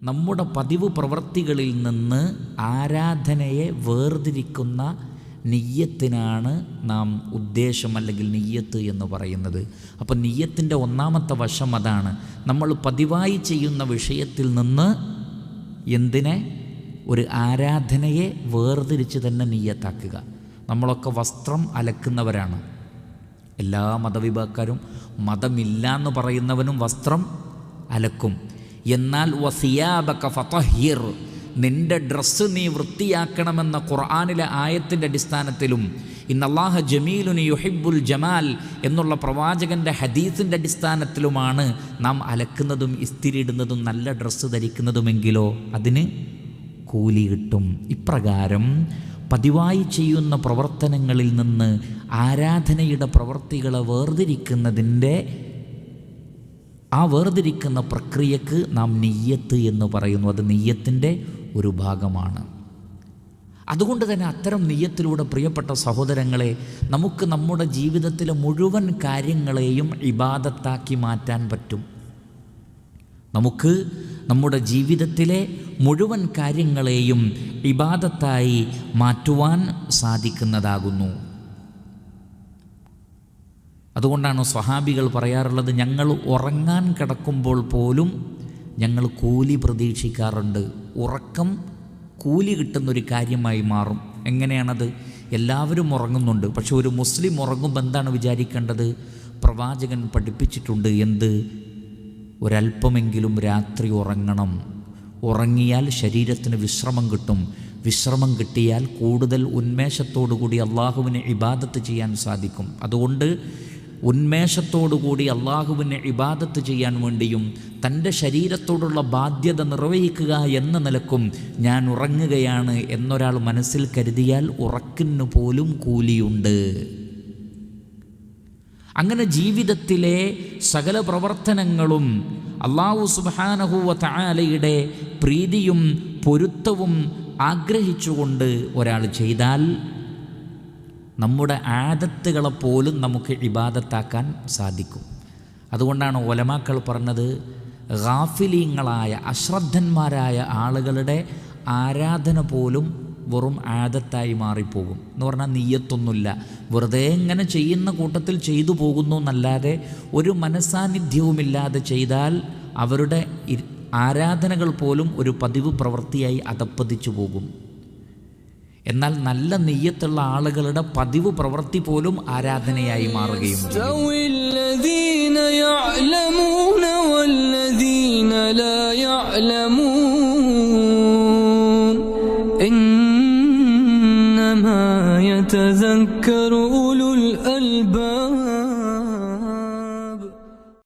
നമ്മുടെ പതിവ് പ്രവൃത്തികളിൽ നിന്ന് ആരാധനയെ വേർതിരിക്കുന്ന നിയ്യത്തിനാണ് നാം ഉദ്ദേശം അല്ലെങ്കിൽ നിയ്യത്ത് എന്ന് പറയുന്നത്. അപ്പം നിയ്യത്തിൻ്റെ ഒന്നാമത്തെ വശം അതാണ്. നമ്മൾ പതിവായി ചെയ്യുന്ന വിഷയത്തിൽ നിന്ന് എന്തിനെ ഒരു ആരാധനയെ വേർതിരിച്ച് തന്നെ നിയ്യത്താക്കുക. നമ്മളൊക്കെ വസ്ത്രം അലക്കുന്നവരാണ്. എല്ലാ മതവിഭാഗക്കാരും, മതമില്ല എന്ന് പറയുന്നവനും വസ്ത്രം അലക്കും. എന്നാൽ വസിയാബക ഫതഹിർ, നിൻ്റെ ഡ്രസ്സ് നീ വൃത്തിയാക്കണമെന്ന ഖുർആനിലെ ആയത്തിൻ്റെ അടിസ്ഥാനത്തിലും ഇന്നല്ലാഹ ജമീലുൻ യുഹിബ്ബുൽ ജമാൽ എന്നുള്ള പ്രവാചകൻ്റെ ഹദീസിൻ്റെ അടിസ്ഥാനത്തിലുമാണ് നാം അലക്കുന്നതും ഇസ്തിരിയിടുന്നതും നല്ല ഡ്രസ്സ് ധരിക്കുന്നതുമെങ്കിലോ അതിന് കൂലി കിട്ടും. ഇപ്രകാരം പതിവായി ചെയ്യുന്ന പ്രവർത്തനങ്ങളിൽ നിന്ന് ആരാധനയുടെ പ്രവൃത്തികളെ വേർതിരിക്കുന്നതിൻ്റെ ആ വേർതിരിക്കുന്ന പ്രക്രിയക്ക് നാം നിയ്യത്ത് എന്ന് പറയുന്നു. അത് നിയ്യത്തിൻ്റെ ഒരു ഭാഗമാണ്. അതുകൊണ്ട് തന്നെ അത്തരം നിയ്യത്തിലൂടെ പ്രിയപ്പെട്ട സഹോദരങ്ങളെ, നമുക്ക് നമ്മുടെ ജീവിതത്തിലെ മുഴുവൻ കാര്യങ്ങളെയും ഇബാദത്താക്കി മാറ്റാൻ പറ്റും. നമുക്ക് നമ്മുടെ ജീവിതത്തിലെ മുഴുവൻ കാര്യങ്ങളെയും ഇബാദത്തായി മാറ്റുവാൻ സാധിക്കുന്നതാകുന്നു. അതുകൊണ്ടാണ് സ്വഹാബികൾ പറയാറുള്ളത്, ഞങ്ങൾ ഉറങ്ങാൻ കിടക്കുമ്പോൾ പോലും ഞങ്ങൾ കൂലി പ്രതീക്ഷിക്കാറുണ്ട്. ഉറക്കം കൂലി കിട്ടുന്നൊരു കാര്യമായി മാറും. എങ്ങനെയാണത്? എല്ലാവരും ഉറങ്ങുന്നുണ്ട്, പക്ഷെ ഒരു മുസ്ലിം ഉറങ്ങുമ്പോൾ എന്താണ് വിചാരിക്കേണ്ടത്? പ്രവാചകൻ പഠിപ്പിച്ചിട്ടുണ്ട്, എന്ത്? ഒരല്പമെങ്കിലും രാത്രി ഉറങ്ങണം. ഉറങ്ങിയാൽ ശരീരത്തിന് വിശ്രമം കിട്ടും. വിശ്രമം കിട്ടിയാൽ കൂടുതൽ ഉന്മേഷത്തോടുകൂടി അള്ളാഹുവിനെ ഇബാദത്ത് ചെയ്യാൻ സാധിക്കും. അതുകൊണ്ട് ഉന്മേഷത്തോടുകൂടി അള്ളാഹുവിനെ ഇബാദത്ത് ചെയ്യാൻ വേണ്ടിയും തൻ്റെ ശരീരത്തോടുള്ള ബാധ്യത നിർവഹിക്കുക എന്ന നിലക്കും ഞാൻ ഉറങ്ങുകയാണ് എന്നൊരാൾ മനസ്സിൽ കരുതിയാൽ ഉറക്കിന് പോലും കൂലിയുണ്ട്. അങ്ങനെ ജീവിതത്തിലെ സകല പ്രവർത്തനങ്ങളും അല്ലാഹു സുബ്ഹാനഹു വ തആലയുടെ പ്രീതിയും പൊരുത്തവും ആഗ്രഹിച്ചുകൊണ്ട് ഒരാൾ ചെയ്താൽ നമ്മുടെ ആദത്തുകളെപ്പോലും നമുക്ക് ഇബാദത്താക്കാൻ സാധിക്കും. അതുകൊണ്ടാണ് ഉലമാക്കൾ പറഞ്ഞത്, ഗാഫിലീങ്ങളായ അശ്രദ്ധന്മാരായ ആളുകളുടെ ആരാധന പോലും വെറും ആദത്തായി മാറിപ്പോകും. എന്ന് പറഞ്ഞാൽ നിയ്യത്തൊന്നുമില്ല, വെറുതെ ഇങ്ങനെ ചെയ്യുന്ന കൂട്ടത്തിൽ ചെയ്തു പോകുന്നു എന്നല്ലാതെ ഒരു മനസാന്നിധ്യവുമില്ലാതെ ചെയ്താൽ അവരുടെ ആരാധനകൾ പോലും ഒരു പതിവ് പ്രവൃത്തിയായി അധപ്പതിച്ചു പോകും. എന്നാൽ നല്ല നിയ്യത്തുള്ള ആളുകളുടെ പതിവ് പ്രവൃത്തി പോലും ആരാധനയായി മാറുകയും إنما يتذكر أولو الألباب.